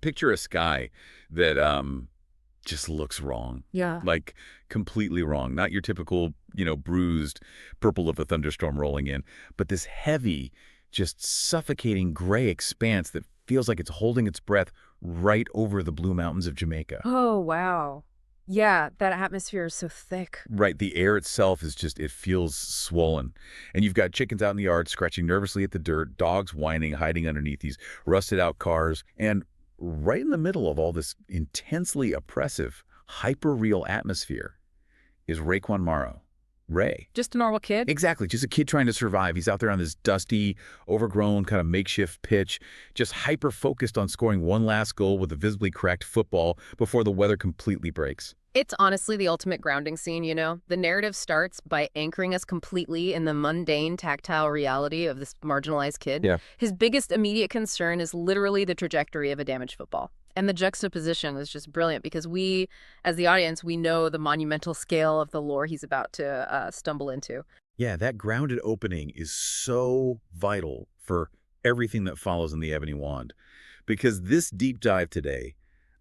Picture a sky that just looks wrong. Yeah. Like, completely wrong. Not your typical, bruised purple of a thunderstorm rolling in, but this heavy, just suffocating gray expanse that feels like it's holding its breath right over the Blue Mountains of Jamaica. Oh, wow. Yeah, that atmosphere is so thick. Right, the air itself is just, it feels swollen. And you've got chickens out in the yard scratching nervously at the dirt, dogs whining, hiding underneath these rusted-out cars, and right in the middle of all this intensely oppressive, hyper-real atmosphere is Raekwon Morrow. Ray. Just a normal kid? Exactly, just a kid trying to survive. He's out there on this dusty, overgrown kind of makeshift pitch, just hyper-focused on scoring one last goal with a visibly cracked football before the weather completely breaks. It's honestly the ultimate grounding scene, you know? The narrative starts by anchoring us completely in the mundane, tactile reality of this marginalized kid. Yeah. His biggest immediate concern is literally the trajectory of a damaged football. And the juxtaposition is just brilliant because we, as the audience, we know the monumental scale of the lore he's about to stumble into. Yeah, that grounded opening is so vital for everything that follows in the Ebony Wand. Because this deep dive today,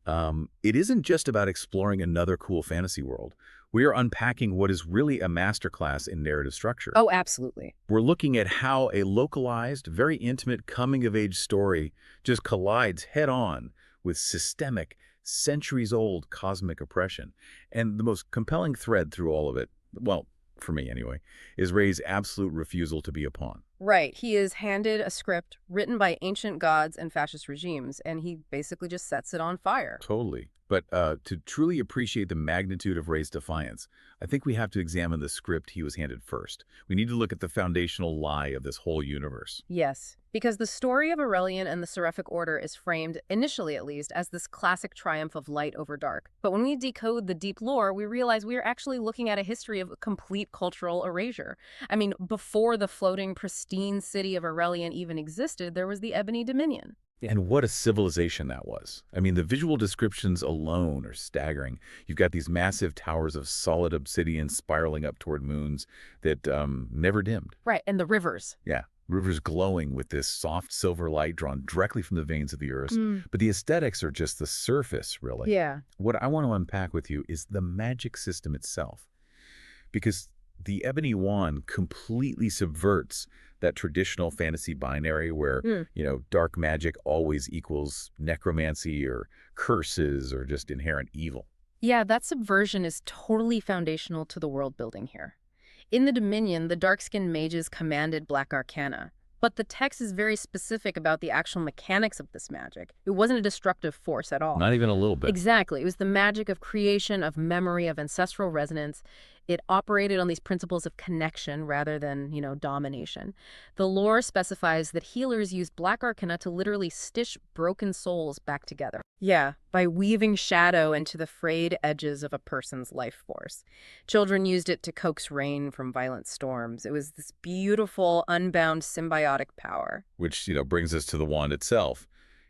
it isn't just about exploring another cool fantasy world. We are unpacking what is really a masterclass in narrative structure. Oh, absolutely. We're looking at how a localized, very intimate coming-of-age story just collides head-on with systemic, centuries-old cosmic oppression. And the most compelling thread through all of it, well, for me anyway, is Ray's absolute refusal to be a pawn. Right. He is handed a script written by ancient gods and fascist regimes, and he basically just sets it on fire. Totally. But to truly appreciate the magnitude of Ray's defiance, I think we have to examine the script he was handed first. We need to look at the foundational lie of this whole universe. Yes, because the story of Aurelian and the Seraphic Order is framed, initially at least, as this classic triumph of light over dark. But when we decode the deep lore, we realize we are actually looking at a history of complete cultural erasure. I mean, before the floating, pristine city of Aurelian even existed, there was the Ebony Dominion. And what a civilization that was. I mean, the visual descriptions alone are staggering. You've got these massive towers of solid obsidian spiraling up toward moons that never dimmed. Right, and the rivers. Yeah, rivers glowing with this soft silver light drawn directly from the veins of the earth. But the aesthetics are just the surface, really. Yeah. What I want to unpack with you is the magic system itself. Because the Ebony Wand completely subverts that traditional fantasy binary where, dark magic always equals necromancy or curses or just inherent evil. Yeah, that subversion is totally foundational to the world building here. In the Dominion, the dark-skinned mages commanded black arcana. But the text is very specific about the actual mechanics of this magic. It wasn't a destructive force at all. Not even a little bit. Exactly. It was the magic of creation, of memory, of ancestral resonance. It operated on these principles of connection rather than, domination. The lore specifies that healers use black arcana to literally stitch broken souls back together. Yeah, by weaving shadow into the frayed edges of a person's life force. Children used it to coax rain from violent storms. It was this beautiful, unbound symbiotic power. Which, brings us to the wand itself.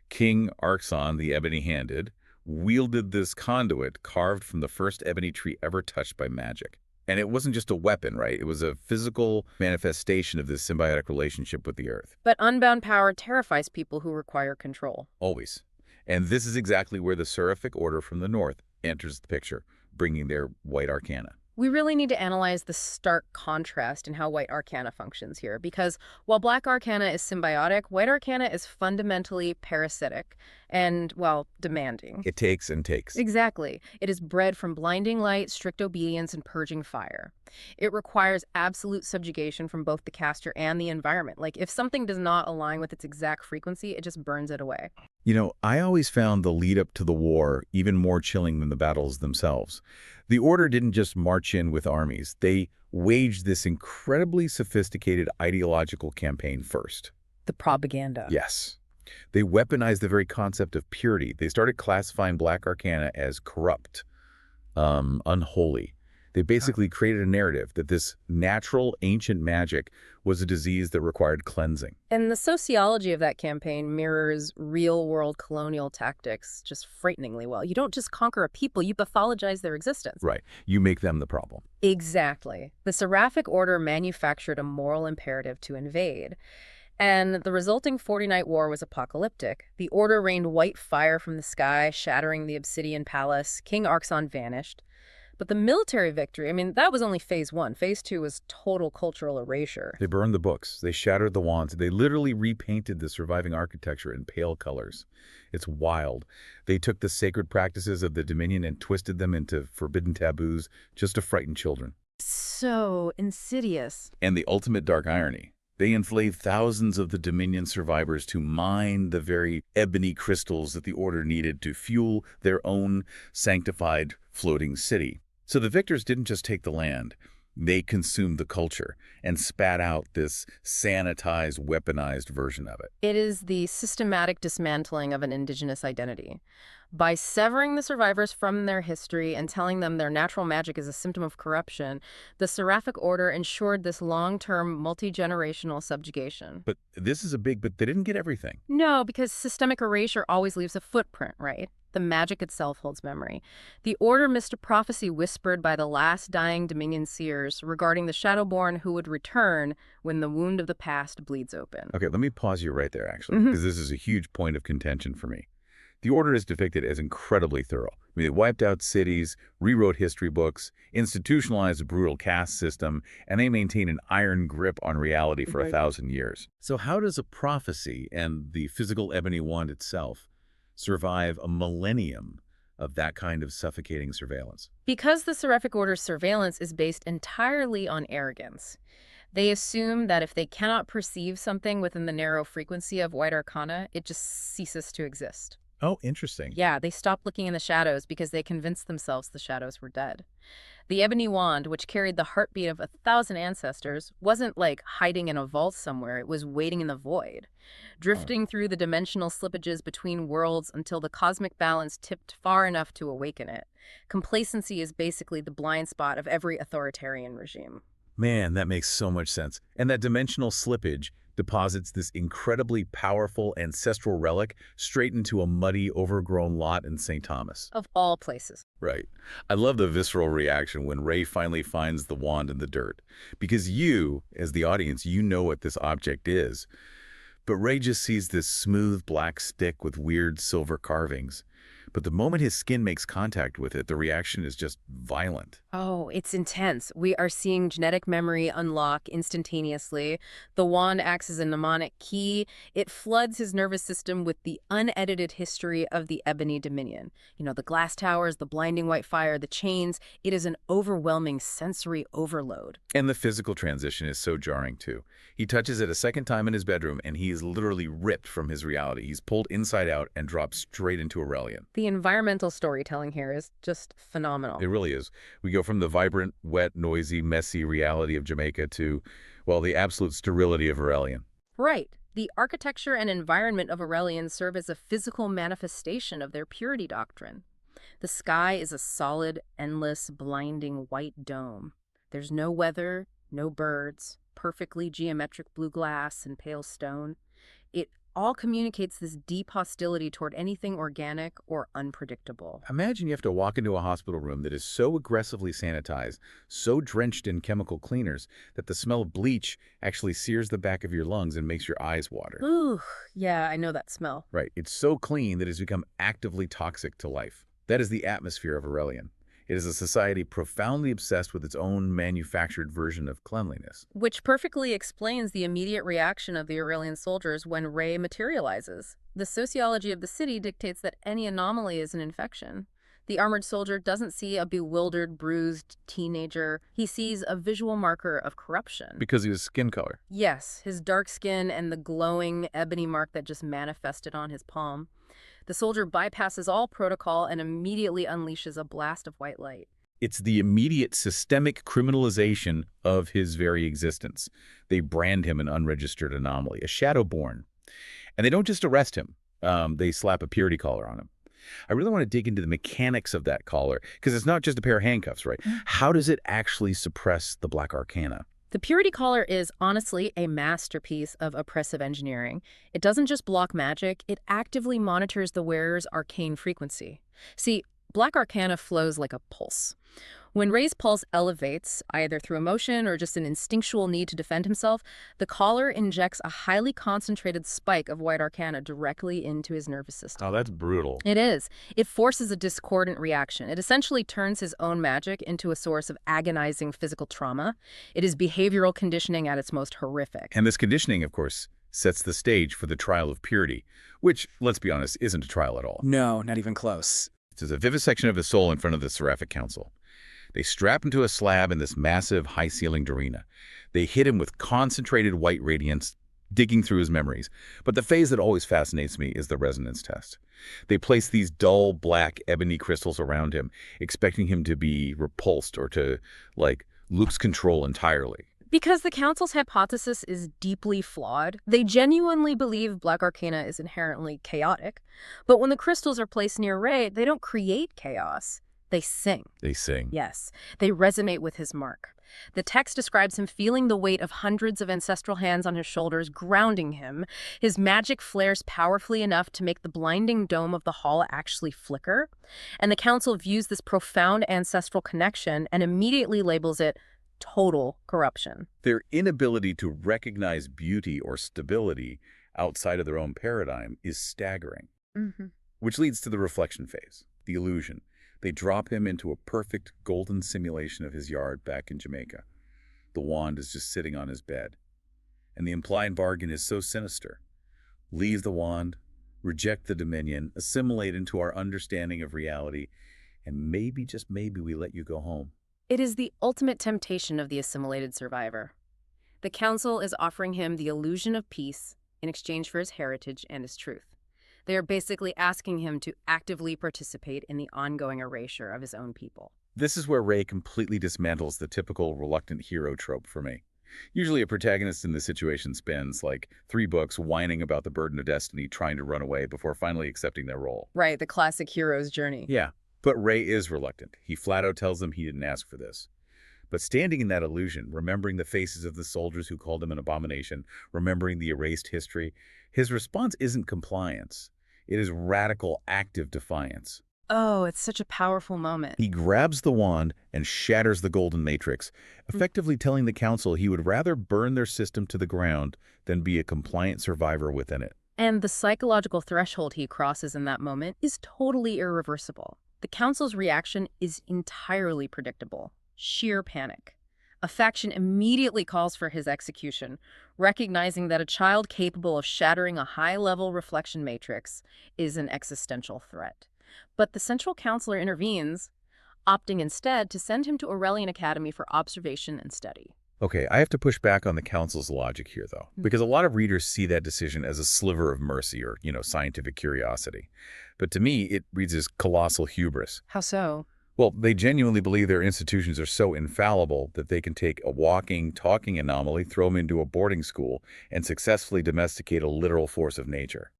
King Arxon, the Ebony-Handed, wielded this conduit carved from the first ebony tree ever touched by magic. And it wasn't just a weapon, right? It was a physical manifestation of this symbiotic relationship with the earth. But unbound power terrifies people who require control. Always. And this is exactly where the Seraphic Order from the north enters the picture, bringing their white arcana. We really need to analyze the stark contrast in how white arcana functions here, because while black arcana is symbiotic, white arcana is fundamentally parasitic and, demanding. It takes and takes. Exactly. It is bred from blinding light, strict obedience, and purging fire. It requires absolute subjugation from both the caster and the environment. Like, if something does not align with its exact frequency, it just burns it away. I always found the lead up to the war even more chilling than the battles themselves. The Order didn't just march in with armies. They waged this incredibly sophisticated ideological campaign first. The propaganda. Yes. They weaponized the very concept of purity. They started classifying black arcana as corrupt, unholy. They basically created a narrative that this natural, ancient magic was a disease that required cleansing. And the sociology of that campaign mirrors real-world colonial tactics just frighteningly well. You don't just conquer a people, you pathologize their existence. Right. You make them the problem. Exactly. The Seraphic Order manufactured a moral imperative to invade. And the resulting 40-night war was apocalyptic. The Order rained white fire from the sky, shattering the obsidian palace. King Arxon vanished. But the military victory, I mean, that was only phase one. Phase two was total cultural erasure. They burned the books. They shattered the wands. They literally repainted the surviving architecture in pale colors. It's wild. They took the sacred practices of the Dominion and twisted them into forbidden taboos just to frighten children. So insidious. And the ultimate dark irony. They enslaved thousands of the Dominion survivors to mine the very ebony crystals that the Order needed to fuel their own sanctified floating city. So the victors didn't just take the land. They consumed the culture and spat out this sanitized, weaponized version of it. It is the systematic dismantling of an indigenous identity. By severing the survivors from their history and telling them their natural magic is a symptom of corruption, the Seraphic Order ensured this long-term, multi-generational subjugation. But this is but they didn't get everything. No, because systemic erasure always leaves a footprint, right? The magic itself holds memory. The Order missed a prophecy whispered by the last dying Dominion seers regarding the Shadowborn who would return when the wound of the past bleeds open. Okay, let me pause you right there, actually, because this is a huge point of contention for me. The Order is depicted as incredibly thorough. I mean, they wiped out cities, rewrote history books, institutionalized a brutal caste system, and they maintain an iron grip on reality for 1,000 years. So how does a prophecy and the physical Ebony Wand itself survive a millennium of that kind of suffocating surveillance? Because the Seraphic Order's surveillance is based entirely on arrogance. They assume that if they cannot perceive something within the narrow frequency of white arcana, it just ceases to exist. Oh, interesting. Yeah, they stopped looking in the shadows because they convinced themselves the shadows were dead. The Ebony Wand, which carried the heartbeat of 1,000 ancestors, wasn't like hiding in a vault somewhere. It was waiting in the void, drifting through the dimensional slippages between worlds until the cosmic balance tipped far enough to awaken it. Complacency is basically the blind spot of every authoritarian regime. Man, that makes so much sense. And that dimensional slippage deposits this incredibly powerful ancestral relic straight into a muddy, overgrown lot in St. Thomas. Of all places. Right. I love the visceral reaction when Ray finally finds the wand in the dirt. Because you, as the audience, you know what this object is. But Ray just sees this smooth black stick with weird silver carvings. But the moment his skin makes contact with it, the reaction is just violent. Oh, it's intense. We are seeing genetic memory unlock instantaneously. The wand acts as a mnemonic key. It floods his nervous system with the unedited history of the Ebony Dominion. You know, the glass towers, the blinding white fire, the chains. It is an overwhelming sensory overload. And the physical transition is so jarring, too. He touches it a second time in his bedroom, and he is literally ripped from his reality. He's pulled inside out and dropped straight into Aurelian. The environmental storytelling here is just phenomenal. It really is. We go from the vibrant, wet, noisy, messy reality of Jamaica to, well, the absolute sterility of Aurelian. Right. The architecture and environment of Aurelian serve as a physical manifestation of their purity doctrine. The sky is a solid, endless, blinding white dome. There's no weather, no birds, perfectly geometric blue glass and pale stone. It all communicates this deep hostility toward anything organic or unpredictable. Imagine you have to walk into a hospital room that is so aggressively sanitized, so drenched in chemical cleaners, that the smell of bleach actually sears the back of your lungs and makes your eyes water. Ooh, yeah, I know that smell. Right. It's so clean that it has become actively toxic to life. That is the atmosphere of Aurelian. It is a society profoundly obsessed with its own manufactured version of cleanliness. Which perfectly explains the immediate reaction of the Aurelian soldiers when Ray materializes. The sociology of the city dictates that any anomaly is an infection. The armored soldier doesn't see a bewildered, bruised teenager. He sees a visual marker of corruption. Because of his skin color. Yes, his dark skin and the glowing ebony mark that just manifested on his palm. The soldier bypasses all protocol and immediately unleashes a blast of white light. It's the immediate systemic criminalization of his very existence. They brand him an unregistered anomaly, a shadowborn. And they don't just arrest him. They slap a purity collar on him. I really want to dig into the mechanics of that collar, because it's not just a pair of handcuffs, right? How does it actually suppress the Black Arcana? The purity collar is honestly a masterpiece of oppressive engineering. It doesn't just block magic, it actively monitors the wearer's arcane frequency. See, Black Arcana flows like a pulse. When Ray's pulse elevates, either through emotion or just an instinctual need to defend himself, the caller injects a highly concentrated spike of white arcana directly into his nervous system. Oh, that's brutal. It is. It forces a discordant reaction. It essentially turns his own magic into a source of agonizing physical trauma. It is behavioral conditioning at its most horrific. And this conditioning, of course, sets the stage for the trial of purity, which, let's be honest, isn't a trial at all. No, not even close. It's a vivisection of his soul in front of the seraphic council. They strap him to a slab in this massive, high-ceilinged arena. They hit him with concentrated white radiance, digging through his memories. But the phase that always fascinates me is the resonance test. They place these dull, black, ebony crystals around him, expecting him to be repulsed or to, lose control entirely. Because the Council's hypothesis is deeply flawed, they genuinely believe Black Arcana is inherently chaotic. But when the crystals are placed near Ray, they don't create chaos. They sing. They sing. Yes, they resonate with his mark. The text describes him feeling the weight of hundreds of ancestral hands on his shoulders, grounding him. His magic flares powerfully enough to make the blinding dome of the hall actually flicker. And the Council views this profound ancestral connection and immediately labels it total corruption. Their inability to recognize beauty or stability outside of their own paradigm is staggering. Which leads to the reflection phase, the illusion. They drop him into a perfect golden simulation of his yard back in Jamaica. The wand is just sitting on his bed. And the implied bargain is so sinister. Leave the wand, reject the dominion, assimilate into our understanding of reality, and maybe, just maybe, we let you go home. It is the ultimate temptation of the assimilated survivor. The Council is offering him the illusion of peace in exchange for his heritage and his truth. They are basically asking him to actively participate in the ongoing erasure of his own people. This is where Ray completely dismantles the typical reluctant hero trope for me. Usually a protagonist in this situation spends, 3 books whining about the burden of destiny, trying to run away before finally accepting their role. Right, the classic hero's journey. Yeah, but Ray is reluctant. He flat out tells them he didn't ask for this. But standing in that illusion, remembering the faces of the soldiers who called him an abomination, remembering the erased history, his response isn't compliance. It is radical, active defiance. Oh, it's such a powerful moment. He grabs the wand and shatters the golden matrix, effectively telling the Council he would rather burn their system to the ground than be a compliant survivor within it. And the psychological threshold he crosses in that moment is totally irreversible. The Council's reaction is entirely predictable. Sheer panic. A faction immediately calls for his execution, recognizing that a child capable of shattering a high-level reflection matrix is an existential threat. But the Central Counselor intervenes, opting instead to send him to Aurelian Academy for observation and study. Okay, I have to push back on the Council's logic here, though, because a lot of readers see that decision as a sliver of mercy or, scientific curiosity. But to me, it reads as colossal hubris. How so? Well, they genuinely believe their institutions are so infallible that they can take a walking, talking anomaly, throw them into a boarding school, and successfully domesticate a literal force of nature.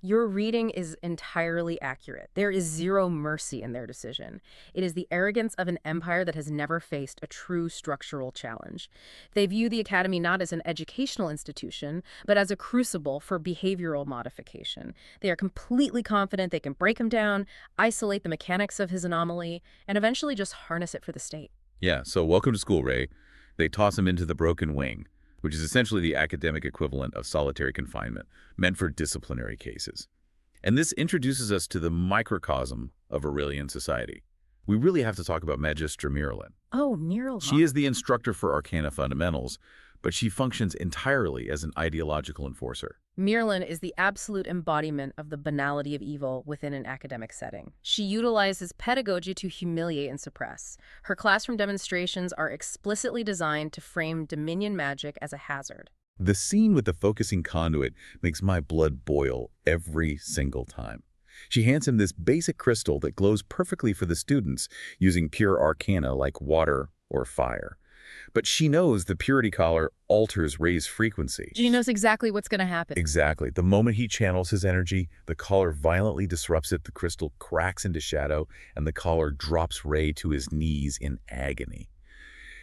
Your reading is entirely accurate. There is zero mercy in their decision. It is the arrogance of an empire that has never faced a true structural challenge. They view the Academy not as an educational institution, but as a crucible for behavioral modification. They are completely confident they can break him down, isolate the mechanics of his anomaly, and eventually just harness it for the state. Yeah, so welcome to school, Ray. They toss him into the broken wing, which is essentially the academic equivalent of solitary confinement, meant for disciplinary cases. And this introduces us to the microcosm of Aurelian society. We really have to talk about Magistra Miralyn. Oh, Miralyn. She is the instructor for Arcana Fundamentals, but she functions entirely as an ideological enforcer. Miralyn is the absolute embodiment of the banality of evil within an academic setting. She utilizes pedagogy to humiliate and suppress. Her classroom demonstrations are explicitly designed to frame Dominion magic as a hazard. The scene with the focusing conduit makes my blood boil every single time. She hands him this basic crystal that glows perfectly for the students, using pure arcana like water or fire. But she knows the purity collar alters Ray's frequency. She knows exactly what's going to happen. Exactly. The moment he channels his energy, the collar violently disrupts it, the crystal cracks into shadow, and the collar drops Ray to his knees in agony.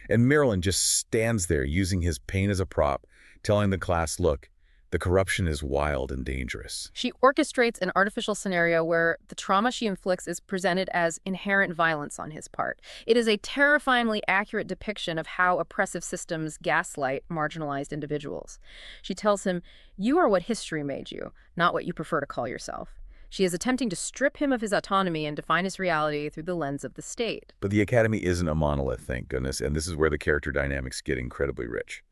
And Miralyn just stands there using his pain as a prop, telling the class, look, The corruption is wild and dangerous. She orchestrates an artificial scenario where the trauma she inflicts is presented as inherent violence on his part. It is a terrifyingly accurate depiction of how oppressive systems gaslight marginalized individuals. She tells him, "You are what history made you, not what you prefer to call yourself." She is attempting to strip him of his autonomy and define his reality through the lens of the state. But the Academy isn't a monolith, thank goodness, and this is where the character dynamics get incredibly rich.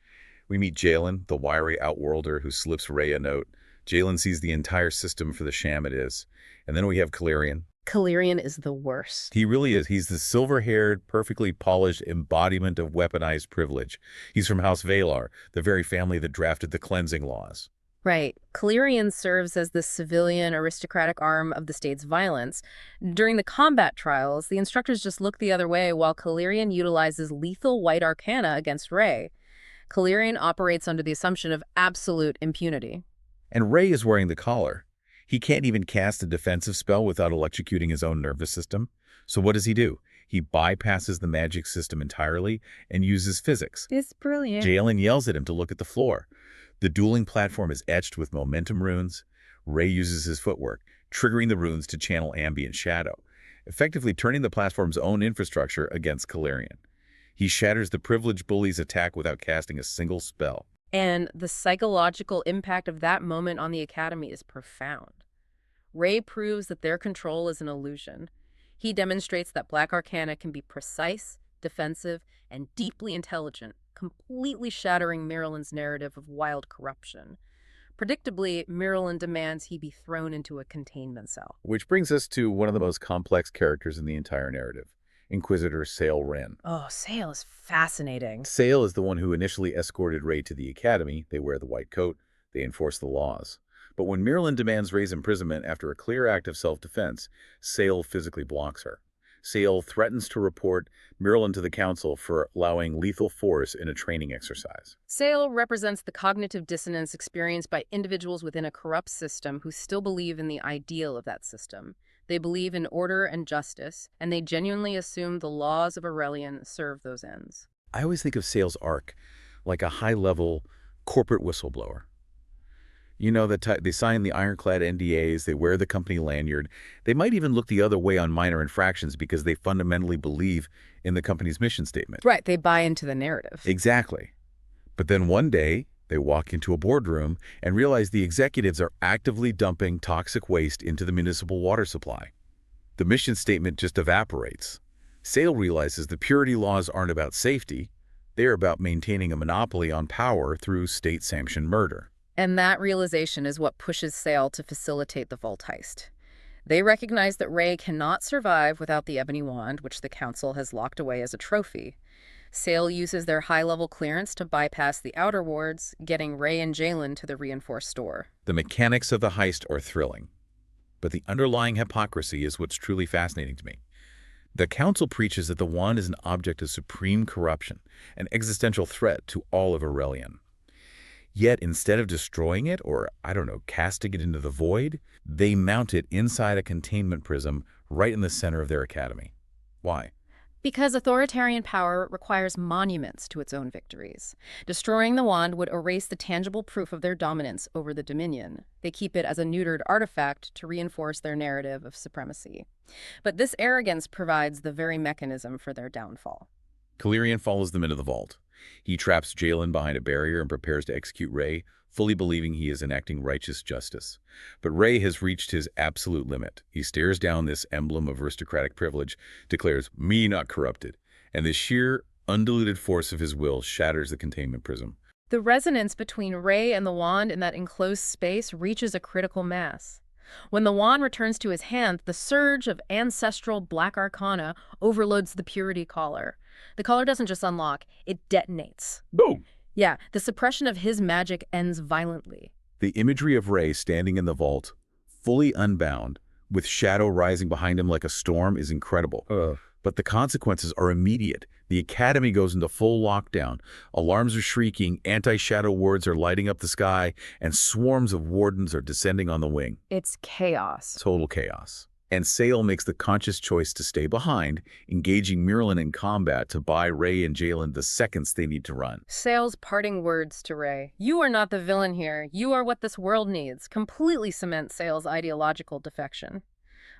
We meet Jalen, the wiry outworlder who slips Ray a note. Jalen sees the entire system for the sham it is. And then we have Calirian. Calirian is the worst. He really is. He's the silver-haired, perfectly polished embodiment of weaponized privilege. He's from House Valar, the very family that drafted the cleansing laws. Right. Calirian serves as the civilian aristocratic arm of the state's violence. During the combat trials, the instructors just look the other way while Calirian utilizes lethal white arcana against Ray. Calirian operates under the assumption of absolute impunity. And Ray is wearing the collar. He can't even cast a defensive spell without electrocuting his own nervous system. So what does he do? He bypasses the magic system entirely and uses physics. It's brilliant. Jalen yells at him to look at the floor. The dueling platform is etched with momentum runes. Ray uses his footwork, triggering the runes to channel ambient shadow, effectively turning the platform's own infrastructure against Calirian. He shatters the privileged bully's attack without casting a single spell. And the psychological impact of that moment on the Academy is profound. Ray proves that their control is an illusion. He demonstrates that Black Arcana can be precise, defensive, and deeply intelligent, completely shattering Marilyn's narrative of wild corruption. Predictably, Marilyn demands he be thrown into a containment cell. Which brings us to one of the most complex characters in the entire narrative, Inquisitor Sale Wren. Oh, Sale is fascinating. Sale is the one who initially escorted Ray to the Academy. They wear the white coat. They enforce the laws. But when Marilyn demands Ray's imprisonment after a clear act of self-defense, Sale physically blocks her. Sale threatens to report Marilyn to the council for allowing lethal force in a training exercise. Sale represents the cognitive dissonance experienced by individuals within a corrupt system who still believe in the ideal of that system. They believe in order and justice, and they genuinely assume the laws of Aurelian serve those ends. I always think of Sale's arc like a high-level corporate whistleblower. You know, that they sign the ironclad NDAs, they wear the company lanyard. They might even look the other way on minor infractions because they fundamentally believe in the company's mission statement. Right, they buy into the narrative. Exactly. But then one day, they walk into a boardroom and realize the executives are actively dumping toxic waste into the municipal water supply. The mission statement just evaporates. Sale realizes the purity laws aren't about safety. They're about maintaining a monopoly on power through state-sanctioned murder. And that realization is what pushes Sale to facilitate the vault heist. They recognize that Ray cannot survive without the Ebony Wand, which the council has locked away as a trophy. Sale uses their high-level clearance to bypass the outer wards, getting Ray and Jalen to the reinforced store. The mechanics of the heist are thrilling, but the underlying hypocrisy is what's truly fascinating to me. The council preaches that the wand is an object of supreme corruption, an existential threat to all of Aurelian. Yet instead of destroying it, or, casting it into the void, they mount it inside a containment prism right in the center of their academy. Why? Because authoritarian power requires monuments to its own victories. Destroying the wand would erase the tangible proof of their dominance over the Dominion. They keep it as a neutered artifact to reinforce their narrative of supremacy. But this arrogance provides the very mechanism for their downfall. Calirian follows them into the vault. He traps Jalen behind a barrier and prepares to execute Ray, fully believing he is enacting righteous justice. But Ray has reached his absolute limit. He stares down this emblem of aristocratic privilege, declares, "Me not corrupted," and the sheer, undiluted force of his will shatters the containment prism. The resonance between Ray and the wand in that enclosed space reaches a critical mass. When the wand returns to his hand, the surge of ancestral black arcana overloads the purity collar. The collar doesn't just unlock, it detonates. Boom! Yeah, the suppression of his magic ends violently. The imagery of Ray standing in the vault, fully unbound, with shadow rising behind him like a storm, is incredible. But the consequences are immediate. The Academy goes into full lockdown. Alarms are shrieking, anti-shadow wards are lighting up the sky, and swarms of wardens are descending on the wing. It's chaos. Total chaos. And Sale makes the conscious choice to stay behind, engaging Miralyn in combat to buy Ray and Jalen the seconds they need to run. Sale's parting words to Ray, "You are not the villain here. You are what this world needs," completely cement Sale's ideological defection.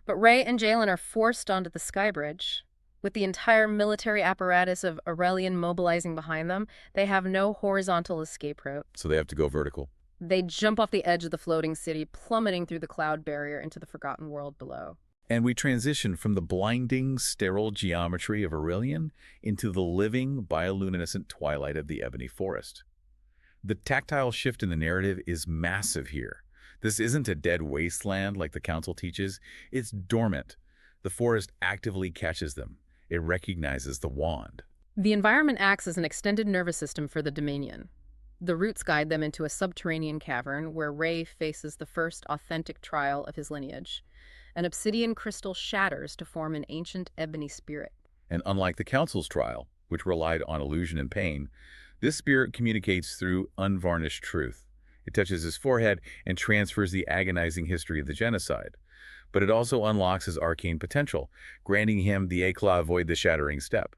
But Ray and Jalen are forced onto the skybridge. With the entire military apparatus of Aurelian mobilizing behind them, they have no horizontal escape route. So they have to go vertical. They jump off the edge of the floating city, plummeting through the cloud barrier into the forgotten world below. And we transition from the blinding, sterile geometry of Aurelian into the living, bioluminescent twilight of the Ebony Forest. The tactile shift in the narrative is massive here. This isn't a dead wasteland like the Council teaches. It's dormant. The forest actively catches them. It recognizes the wand. The environment acts as an extended nervous system for the Dominion. The roots guide them into a subterranean cavern where Ray faces the first authentic trial of his lineage. An obsidian crystal shatters to form an ancient ebony spirit. And unlike the Council's trial, which relied on illusion and pain, this spirit communicates through unvarnished truth. It touches his forehead and transfers the agonizing history of the genocide. But it also unlocks his arcane potential, granting him the éclat avoid the shattering step.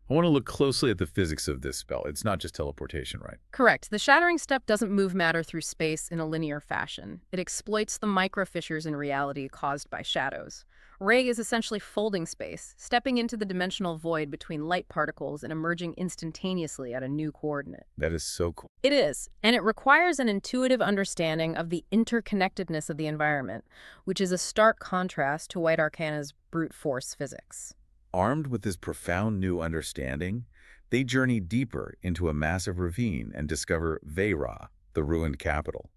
I want to look closely at the physics of this spell. It's not just teleportation, right? Correct. The shattering step doesn't move matter through space in a linear fashion. It exploits the micro-fissures in reality caused by shadows. Ray is essentially folding space, stepping into the dimensional void between light particles and emerging instantaneously at a new coordinate. That is so cool. It is, and it requires an intuitive understanding of the interconnectedness of the environment, which is a stark contrast to White Arcana's brute force physics. Armed with this profound new understanding, they journey deeper into a massive ravine and discover Veira, the ruined capital.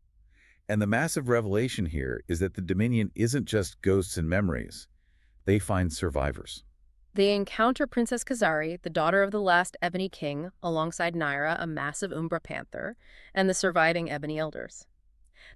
And the massive revelation here is that the Dominion isn't just ghosts and memories. They find survivors. They encounter Princess Kazari, the daughter of the last Ebony King, alongside Naira, a massive Umbra Panther, and the surviving Ebony Elders.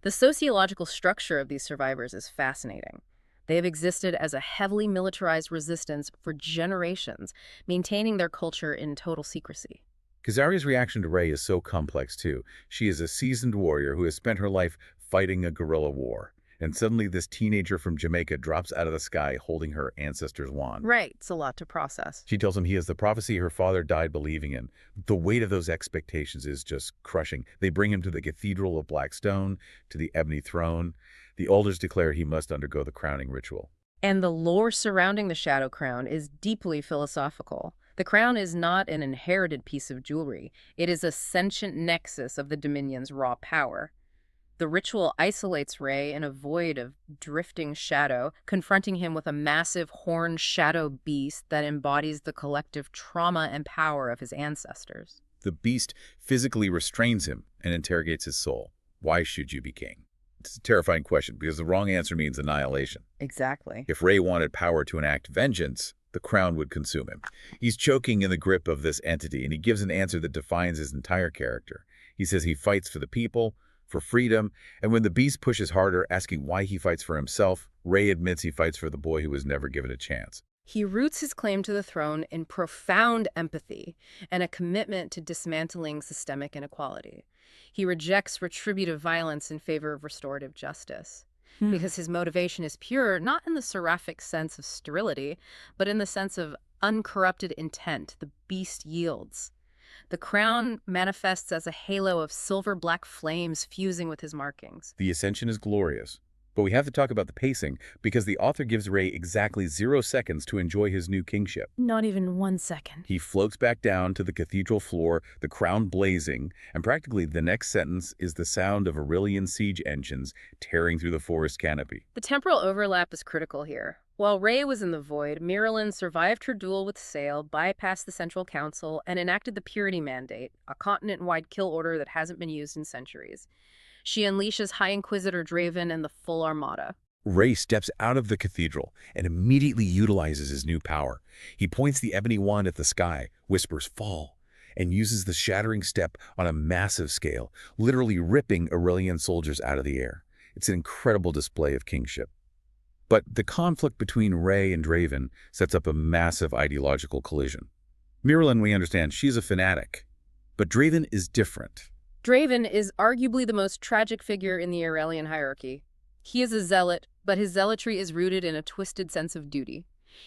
The sociological structure of these survivors is fascinating. They have existed as a heavily militarized resistance for generations, maintaining their culture in total secrecy. Kazari's reaction to Ray is so complex, too. She is a seasoned warrior who has spent her life fighting a guerrilla war. And suddenly this teenager from Jamaica drops out of the sky holding her ancestor's wand. Right, it's a lot to process. She tells him he is the prophecy her father died believing in. The weight of those expectations is just crushing. They bring him to the Cathedral of Black Stone, to the Ebony Throne. The elders declare he must undergo the crowning ritual. And the lore surrounding the Shadow Crown is deeply philosophical. The crown is not an inherited piece of jewelry. It is a sentient nexus of the Dominion's raw power. The ritual isolates Ray in a void of drifting shadow, confronting him with a massive horned shadow beast that embodies the collective trauma and power of his ancestors. The beast physically restrains him and interrogates his soul. Why should you be king? It's a terrifying question because the wrong answer means annihilation. Exactly. If Ray wanted power to enact vengeance, the crown would consume him. He's choking in the grip of this entity, and he gives an answer that defines his entire character. He says he fights for the people, for freedom, and when the beast pushes harder, asking why he fights for himself, Ray admits he fights for the boy who was never given a chance. He roots his claim to the throne in profound empathy and a commitment to dismantling systemic inequality. He rejects retributive violence in favor of restorative justice. Because his motivation is pure, not in the seraphic sense of sterility, but in the sense of uncorrupted intent. The beast yields. The crown manifests as a halo of silver-black flames fusing with his markings. The ascension is glorious. But we have to talk about the pacing, because the author gives Ray exactly 0 seconds to enjoy his new kingship. Not even 1 second. He floats back down to the cathedral floor, the crown blazing, and practically the next sentence is the sound of Aurelian siege engines tearing through the forest canopy. The temporal overlap is critical here. While Ray was in the void, Miralyn survived her duel with Sale, bypassed the Central Council, and enacted the Purity Mandate, a continent-wide kill order that hasn't been used in centuries. She unleashes High Inquisitor Draven and the full armada. Ray steps out of the cathedral and immediately utilizes his new power. He points the ebony wand at the sky, whispers "fall," and uses the shattering step on a massive scale, literally ripping Aurelian soldiers out of the air. It's an incredible display of kingship. But the conflict between Ray and Draven sets up a massive ideological collision. Miralyn, we understand, she's a fanatic. But Draven is different. Draven is arguably the most tragic figure in the Aurelian hierarchy. He is a zealot, but his zealotry is rooted in a twisted sense of duty.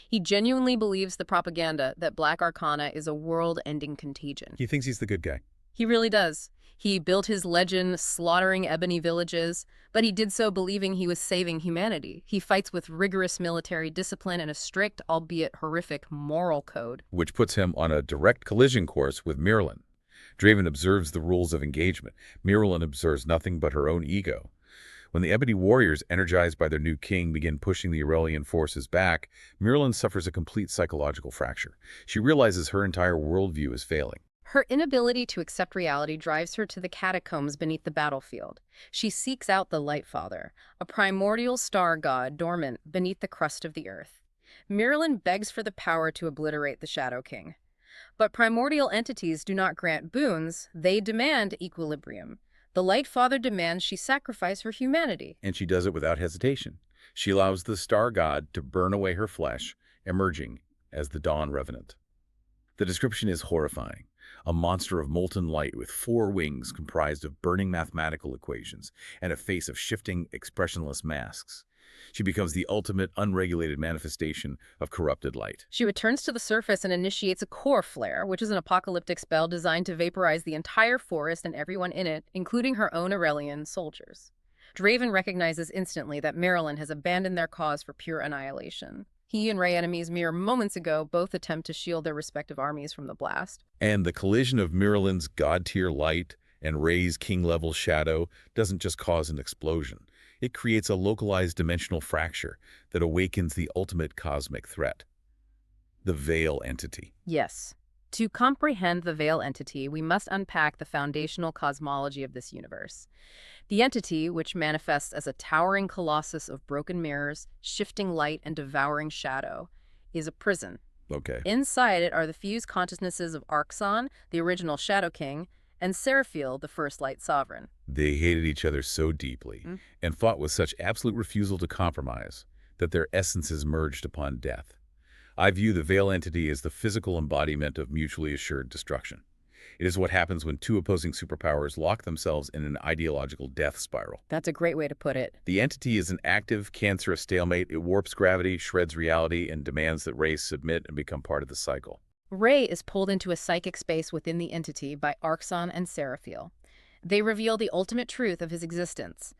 He genuinely believes the propaganda that Black Arcana is a world-ending contagion. He thinks he's the good guy. He really does. He built his legend slaughtering ebony villages, but he did so believing he was saving humanity. He fights with rigorous military discipline and a strict, albeit horrific, moral code. Which puts him on a direct collision course with Miralyn. Draven observes the rules of engagement. Miralyn observes nothing but her own ego. When the Ebony Warriors, energized by their new king, begin pushing the Aurelian forces back, Miralyn suffers a complete psychological fracture. She realizes her entire worldview is failing. Her inability to accept reality drives her to the catacombs beneath the battlefield. She seeks out the Light Father, a primordial star god dormant beneath the crust of the earth. Miralyn begs for the power to obliterate the Shadow King. But primordial entities do not grant boons, they demand equilibrium. The Light Father demands she sacrifice her humanity. And she does it without hesitation. She allows the star god to burn away her flesh, emerging as the Dawn Revenant. The description is horrifying. A monster of molten light with 4 wings comprised of burning mathematical equations and a face of shifting, expressionless masks. She becomes the ultimate unregulated manifestation of corrupted light. She returns to the surface and initiates a core flare, which is an apocalyptic spell designed to vaporize the entire forest and everyone in it, including her own Aurelian soldiers. Draven recognizes instantly that Miralyn has abandoned their cause for pure annihilation. He and Rey, enemies mere moments ago, both attempt to shield their respective armies from the blast. And the collision of Miralyn's god-tier light and Rey's king-level shadow doesn't just cause an explosion. It creates a localized dimensional fracture that awakens the ultimate cosmic threat, the Veil entity. Yes. To comprehend the Veil entity, we must unpack the foundational cosmology of this universe. The entity, which manifests as a towering colossus of broken mirrors, shifting light, and devouring shadow, is a prison. Okay. Inside it are the fused consciousnesses of Arxon, the original Shadow King, and Seraphil, the first Light Sovereign. They hated each other so deeply and fought with such absolute refusal to compromise that their essences merged upon death. I view the Veil entity as the physical embodiment of mutually assured destruction. It is what happens when 2 opposing superpowers lock themselves in an ideological death spiral. That's a great way to put it. The entity is an active, cancerous stalemate. It warps gravity, shreds reality, and demands that Rey submit and become part of the cycle. Rey is pulled into a psychic space within the entity by Arxon and Seraphil. They reveal the ultimate truth of his existence.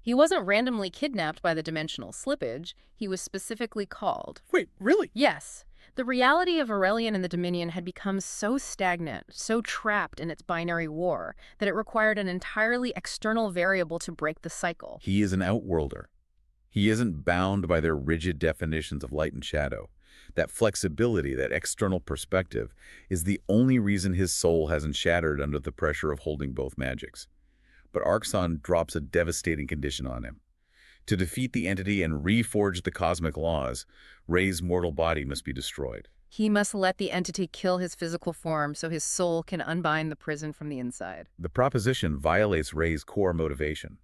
He wasn't randomly kidnapped by the dimensional slippage. He was specifically called. Wait, really? Yes. The reality of Aurelian and the Dominion had become so stagnant, so trapped in its binary war, that it required an entirely external variable to break the cycle. He is an outworlder. He isn't bound by their rigid definitions of light and shadow. That flexibility, that external perspective, is the only reason his soul hasn't shattered under the pressure of holding both magics. But Arxon drops a devastating condition on him. To defeat the entity and reforge the cosmic laws, Rey's mortal body must be destroyed. He must let the entity kill his physical form so his soul can unbind the prison from the inside. The proposition violates Rey's core motivation.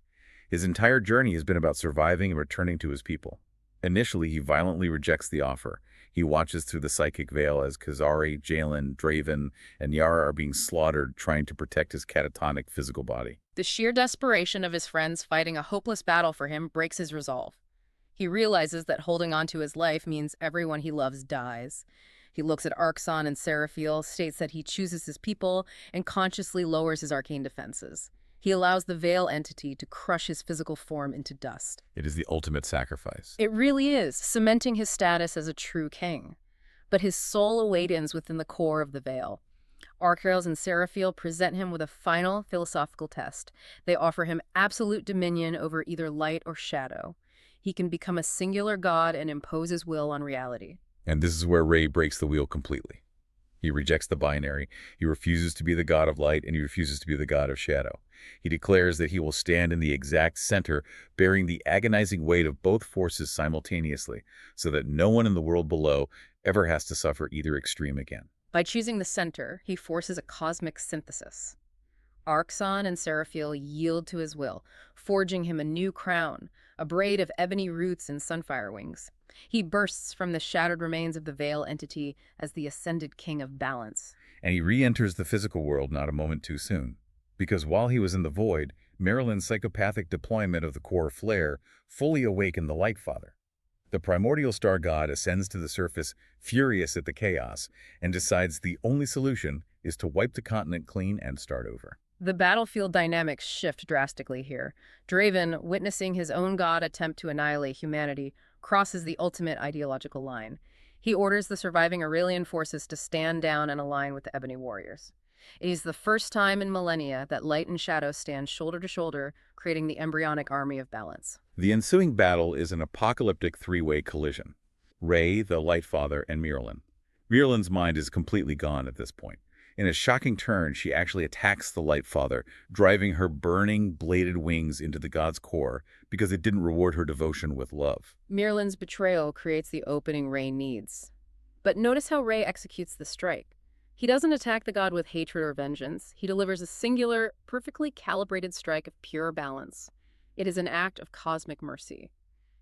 His entire journey has been about surviving and returning to his people. Initially, he violently rejects the offer. He watches through the psychic veil as Kazari, Jalen, Draven, and Yara are being slaughtered, trying to protect his catatonic physical body. The sheer desperation of his friends fighting a hopeless battle for him breaks his resolve. He realizes that holding on to his life means everyone he loves dies. He looks at Arxon and Seraphil, states that he chooses his people, and consciously lowers his arcane defenses. He allows the Veil entity to crush his physical form into dust. It is the ultimate sacrifice. It really is, cementing his status as a true king. But his soul awakens within the core of the Veil. Archangels and Seraphil present him with a final philosophical test. They offer him absolute dominion over either light or shadow. He can become a singular god and impose his will on reality. And this is where Rey breaks the wheel completely. He rejects the binary. He refuses to be the god of light, and he refuses to be the god of shadow. He declares that he will stand in the exact center, bearing the agonizing weight of both forces simultaneously, so that no one in the world below ever has to suffer either extreme again. By choosing the center, he forces a cosmic synthesis. Arxon and Seraphil yield to his will, forging him a new crown, a braid of ebony roots and sunfire wings. He bursts from the shattered remains of the Veil entity as the ascended king of balance. And he re-enters the physical world not a moment too soon. Because while he was in the void, Marilyn's psychopathic deployment of the core flare fully awakened the Light Father. The primordial star god ascends to the surface, furious at the chaos, and decides the only solution is to wipe the continent clean and start over. The battlefield dynamics shift drastically here. Draven, witnessing his own god attempt to annihilate humanity, crosses the ultimate ideological line. He orders the surviving Aurelian forces to stand down and align with the Ebony Warriors. It is the first time in millennia that light and shadow stand shoulder to shoulder, creating the embryonic army of balance. The ensuing battle is an apocalyptic three-way collision. Rey, the Light Father, and Marilyn. Marilyn's mind is completely gone at this point. In a shocking turn, she actually attacks the Light Father, driving her burning, bladed wings into the god's core because it didn't reward her devotion with love. Marilyn's betrayal creates the opening Rey needs. But notice how Rey executes the strike. He doesn't attack the god with hatred or vengeance. He delivers a singular, perfectly calibrated strike of pure balance. It is an act of cosmic mercy.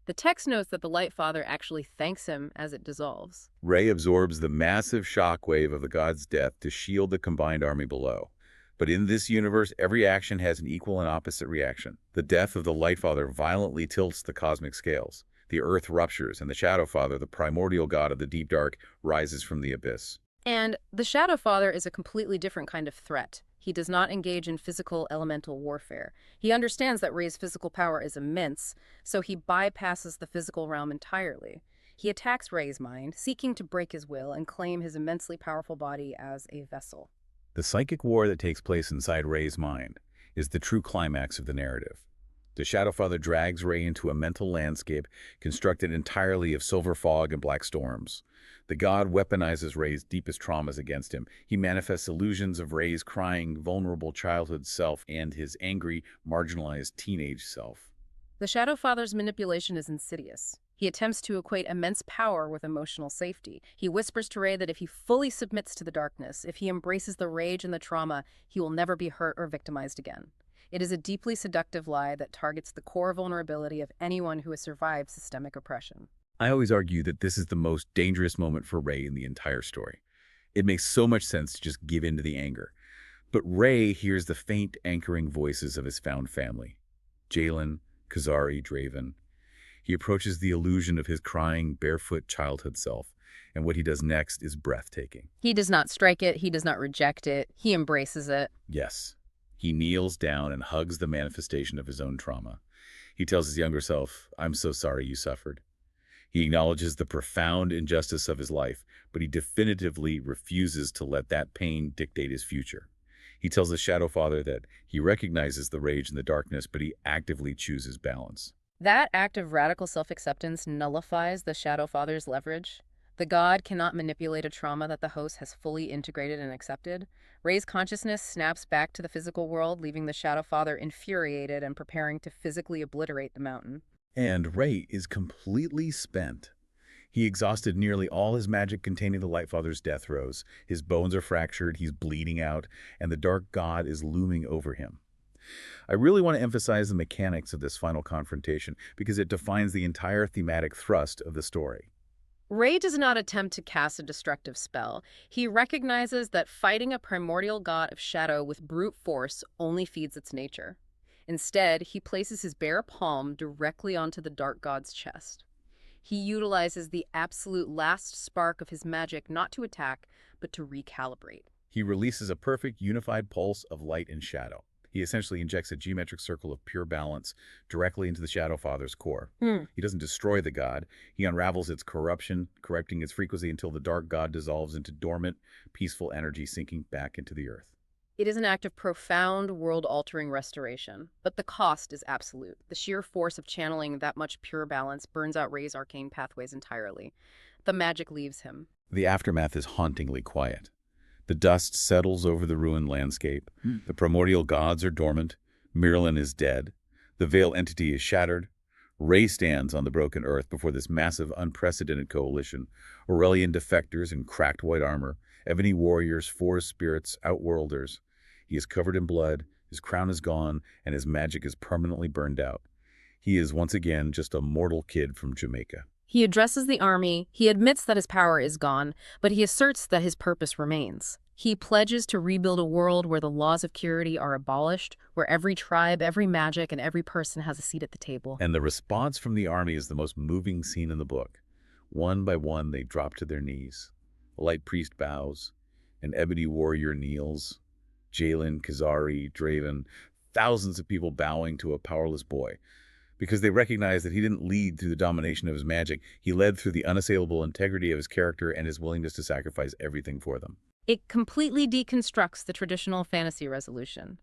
The text notes that the Light Father actually thanks him as it dissolves. Rey absorbs the massive shockwave of the god's death to shield the combined army below. But in this universe, every action has an equal and opposite reaction. The death of the Light Father violently tilts the cosmic scales. The earth ruptures, and the Shadow Father, the primordial god of the deep dark, rises from the abyss. And the Shadow Father is a completely different kind of threat. He does not engage in physical elemental warfare. He understands that Rey's physical power is immense, so he bypasses the physical realm entirely. He attacks Rey's mind, seeking to break his will and claim his immensely powerful body as a vessel. The psychic war that takes place inside Rey's mind is the true climax of the narrative. The Shadow Father drags Rey into a mental landscape constructed entirely of silver fog and black storms. The god weaponizes Rey's deepest traumas against him. He manifests illusions of Rey's crying, vulnerable childhood self and his angry, marginalized teenage self. The Shadow Father's manipulation is insidious. He attempts to equate immense power with emotional safety. He whispers to Rey that if he fully submits to the darkness, if he embraces the rage and the trauma, he will never be hurt or victimized again. It is a deeply seductive lie that targets the core vulnerability of anyone who has survived systemic oppression. I always argue that this is the most dangerous moment for Rey in the entire story. It makes so much sense to just give in to the anger. But Rey hears the faint, anchoring voices of his found family. Jalen, Kazari, Draven. He approaches the illusion of his crying, barefoot childhood self, and what he does next is breathtaking. He does not strike it, he does not reject it, he embraces it. Yes. He kneels down and hugs the manifestation of his own trauma. He tells his younger self, "I'm so sorry you suffered." He acknowledges the profound injustice of his life, but he definitively refuses to let that pain dictate his future. He tells the Shadow Father that he recognizes the rage and the darkness, but he actively chooses balance. That act of radical self-acceptance nullifies the Shadow Father's leverage. The god cannot manipulate a trauma that the host has fully integrated and accepted. Rey's consciousness snaps back to the physical world, leaving the Shadow Father infuriated and preparing to physically obliterate the mountain. And Rey is completely spent. He exhausted nearly all his magic containing the Light Father's death throes. His bones are fractured, he's bleeding out, and the dark god is looming over him. I really want to emphasize the mechanics of this final confrontation because it defines the entire thematic thrust of the story. Rey does not attempt to cast a destructive spell. He recognizes that fighting a primordial god of shadow with brute force only feeds its nature. Instead, he places his bare palm directly onto the dark god's chest. He utilizes the absolute last spark of his magic not to attack, but to recalibrate. He releases a perfect unified pulse of light and shadow. He essentially injects a geometric circle of pure balance directly into the Shadow Father's core. He doesn't destroy the god. He unravels its corruption, correcting its frequency until the dark god dissolves into dormant, peaceful energy sinking back into the earth. It is an act of profound, world-altering restoration, but the cost is absolute. The sheer force of channeling that much pure balance burns out Rey's arcane pathways entirely. The magic leaves him. The aftermath is hauntingly quiet. The dust settles over the ruined landscape. The primordial gods are dormant. Marilyn is dead. The veil entity is shattered. Rey stands on the broken earth before this massive, unprecedented coalition. Aurelian defectors in cracked white armor, ebony warriors, forest spirits, outworlders. He is covered in blood, his crown is gone, and his magic is permanently burned out. He is once again just a mortal kid from Jamaica. He addresses the army. He admits that his power is gone, but he asserts that his purpose remains. He pledges to rebuild a world where the laws of purity are abolished, where every tribe, every magic, and every person has a seat at the table. And the response from the army is the most moving scene in the book. One by one, they drop to their knees. A light priest bows. An ebony warrior kneels. Jalen, Kazari, Draven, thousands of people bowing to a powerless boy. Because they recognize that he didn't lead through the domination of his magic. He led through the unassailable integrity of his character and his willingness to sacrifice everything for them. It completely deconstructs the traditional fantasy resolution.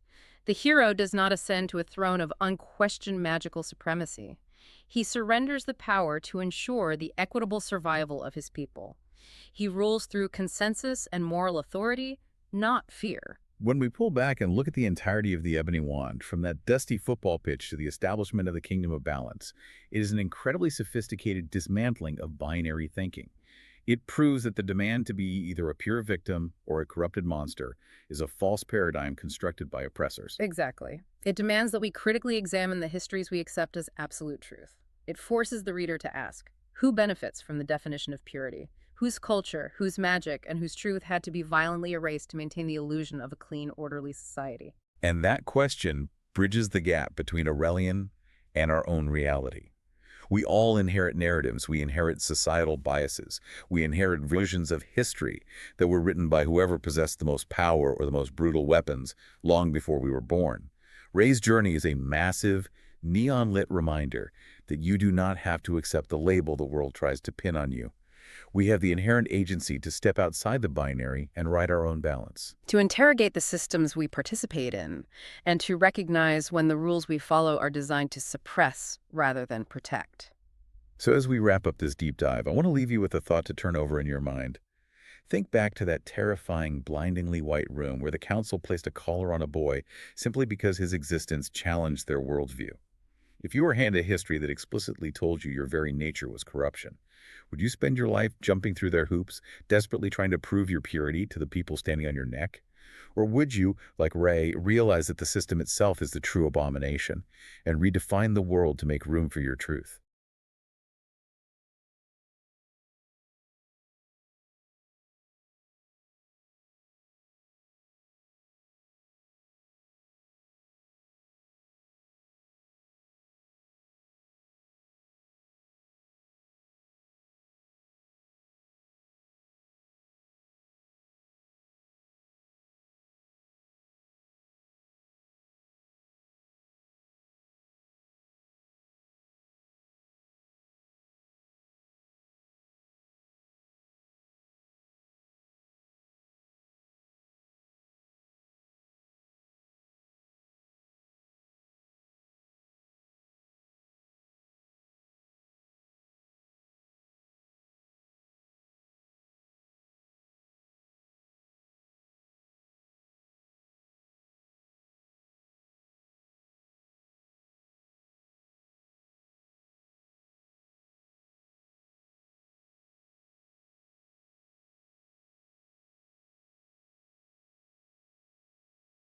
The hero does not ascend to a throne of unquestioned magical supremacy. He surrenders the power to ensure the equitable survival of his people. He rules through consensus and moral authority, not fear. When we pull back and look at the entirety of the Ebony Wand, from that dusty football pitch to the establishment of the Kingdom of Balance, it is an incredibly sophisticated dismantling of binary thinking. It proves that the demand to be either a pure victim or a corrupted monster is a false paradigm constructed by oppressors. Exactly. It demands that we critically examine the histories we accept as absolute truth. It forces the reader to ask, who benefits from the definition of purity? Whose culture, whose magic, and whose truth had to be violently erased to maintain the illusion of a clean, orderly society? And that question bridges the gap between Aurelian and our own reality. We all inherit narratives, we inherit societal biases, we inherit versions of history that were written by whoever possessed the most power or the most brutal weapons long before we were born. Ray's journey is a massive, neon-lit reminder that you do not have to accept the label the world tries to pin on you. We have the inherent agency to step outside the binary and write our own balance. To interrogate the systems we participate in, and to recognize when the rules we follow are designed to suppress rather than protect. So as we wrap up this deep dive, I want to leave you with a thought to turn over in your mind. Think back to that terrifying, blindingly white room where the council placed a collar on a boy simply because his existence challenged their worldview. If you were handed history that explicitly told you your very nature was corruption, would you spend your life jumping through their hoops, desperately trying to prove your purity to the people standing on your neck? Or would you, like Ray, realize that the system itself is the true abomination and redefine the world to make room for your truth?